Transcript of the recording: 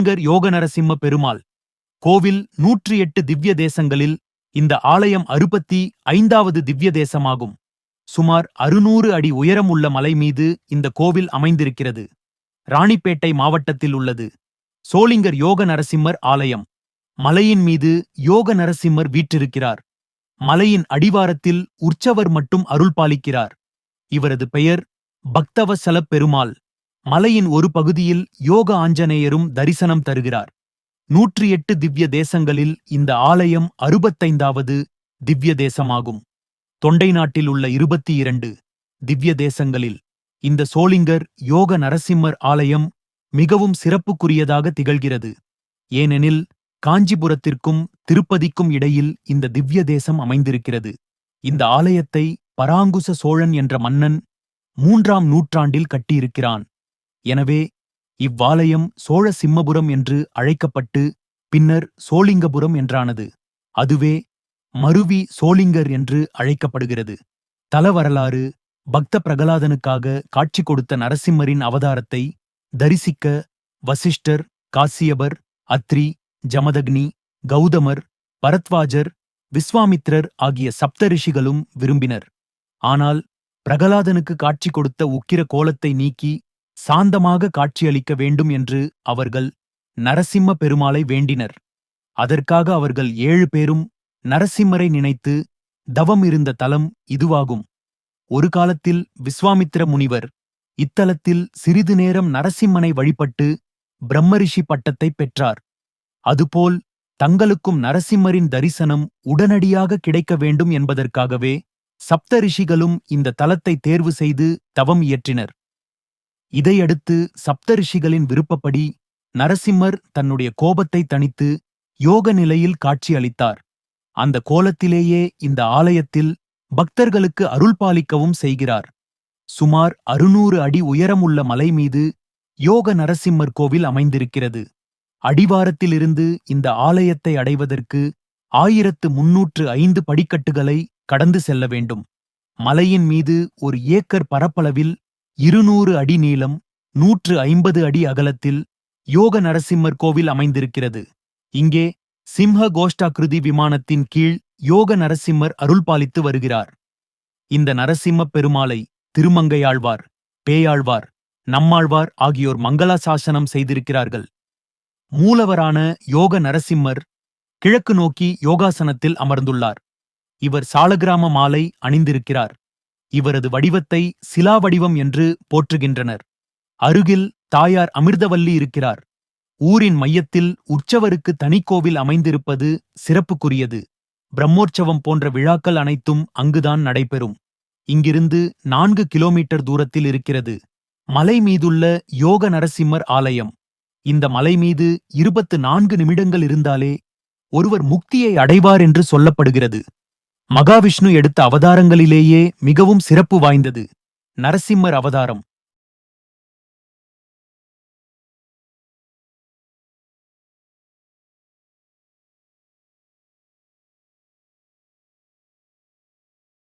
யோக நரசிம்ம பெருமாள் கோவில் 108 திவ்ய தேசங்களில் இந்த ஆலயம் 65வது திவ்ய தேசமாகும். சுமார் 600 அடி உயரம் உள்ள மலை மீது இந்த கோவில் அமைந்திருக்கிறது. ராணிப்பேட்டை மாவட்டத்தில் உள்ளது. சோளிங்கர் யோக நரசிம்மர் ஆலயம். மலையின் மீது யோக நரசிம்மர் வீற்றிருக்கிறார். மலையின் அடிவாரத்தில் உற்சவர் மட்டும் அருள் பாலிக்கிறார். இவரது பெயர் பக்தவசலப் பெருமாள். மலையின் ஒரு பகுதியில் யோக ஆஞ்சநேயரும் தரிசனம் தருகிறார். 108 திவ்ய தேசங்களில் இந்த ஆலயம் 65வது திவ்ய தேசமாகும். தொண்டை நாட்டில் உள்ள 22 திவ்ய தேசங்களில் இந்த சோளிங்கர் யோக நரசிம்மர் ஆலயம் மிகவும் சிறப்புக்குரியதாக திகழ்கிறது. ஏனெனில் காஞ்சிபுரத்திற்கும் திருப்பதிக்கும் இடையில் இந்த திவ்ய தேசம் அமைந்திருக்கிறது. இந்த ஆலயத்தை பராங்குச சோழன் என்ற மன்னன் 3ஆம் நூற்றாண்டில் கட்டியிருக்கிறான். எனவே இவ்வாலயம் சோழ சிம்மபுரம் என்று அழைக்கப்பட்டு பின்னர் சோளிங்கபுரம் என்றானது. அதுவே மருவி சோளிங்கர் என்று அழைக்கப்படுகிறது. தல வரலாறு: பக்த பிரகலாதனுக்காக காட்சி கொடுத்த நரசிம்மரின் அவதாரத்தை தரிசிக்க வசிஷ்டர், காசியபர், அத்ரி, ஜமதக்னி, கௌதமர், பரத்வாஜர், விஸ்வாமித்ரர் ஆகிய சப்தரிஷிகளும் விரும்பினர். ஆனால் பிரகலாதனுக்கு காட்சி கொடுத்த உக்கிர கோலத்தை நீக்கி சாந்தமாக காட்சியளிக்க வேண்டும் என்று அவர்கள் நரசிம்ம பெருமாளை வேண்டினர். அதற்காக அவர்கள் 7 பேரும் நரசிம்மரை நினைத்து தவம் இருந்த தலம் இதுவாகும். ஒரு காலத்தில் விஸ்வாமித்திர முனிவர் இத்தலத்தில் சிறிது நேரம் நரசிம்மனை வழிபட்டு பிரம்மரிஷி பட்டத்தை பெற்றார். அதுபோல் தங்களுக்கும் நரசிம்மரின் தரிசனம் உடனடியாக கிடைக்க வேண்டும் என்பதற்காகவே சப்தரிஷிகளும் இந்த தலத்தை தேர்வு செய்து தவம் இயற்றினர். இதையடுத்து சப்தரிஷிகளின் விருப்பப்படி நரசிம்மர் தன்னுடைய கோபத்தை தணித்து யோக நிலையில் காட்சி அளித்தார். அந்த கோலத்திலேயே இந்த ஆலயத்தில் பக்தர்களுக்கு அருள் பாலிக்கவும் செய்கிறார். சுமார் 600 அடி உயரமுள்ள மலை மீது யோக நரசிம்மர் கோவில் அமைந்திருக்கிறது. அடிவாரத்திலிருந்து இந்த ஆலயத்தை அடைவதற்கு 1305 படிக்கட்டுகளை கடந்து செல்ல வேண்டும். மலையின் மீது 1 ஏக்கர் பரப்பளவில் 200 அடி நீளம், 150 அடி அகலத்தில் யோக நரசிம்மர் கோவில் அமைந்திருக்கிறது. இங்கே சிம்ஹ கோஷ்டாகிருதி விமானத்தின் கீழ் யோக நரசிம்மர் அருள் பாலித்து வருகிறார். இந்த நரசிம்ம பெருமாளை திருமங்கையாழ்வார், பேயாழ்வார், நம்மாழ்வார் ஆகியோர் மங்களாசாசனம் செய்திருக்கிறார்கள். மூலவரான யோக நரசிம்மர் கிழக்கு நோக்கி யோகாசனத்தில் அமர்ந்துள்ளார். இவர் சாலக்கிராம மாலை அணிந்திருக்கிறார். இவரது வடிவத்தை சிலா வடிவம் என்று போற்றுகின்றனர். அருகில் தாயார் அமிர்தவல்லி இருக்கிறார். ஊரின் மையத்தில் உற்சவருக்கு தனிக்கோவில் அமைந்திருப்பது சிறப்புக்குரியது. பிரம்மோற்சவம் போன்ற விழாக்கள் அனைத்தும் அங்குதான் நடைபெறும். இங்கிருந்து 4 கிலோமீட்டர் தூரத்தில் இருக்கிறது மலை மீதுள்ள யோக நரசிம்மர் ஆலயம். இந்த மலை மீது 24 நிமிடங்கள் இருந்தாலே ஒருவர் முக்தியை அடைவார் என்று சொல்லப்படுகிறது. மகாவிஷ்ணு எடுத்த அவதாரங்களிலேயே மிகவும் சிறப்பு வாய்ந்தது நரசிம்மர் அவதாரம்.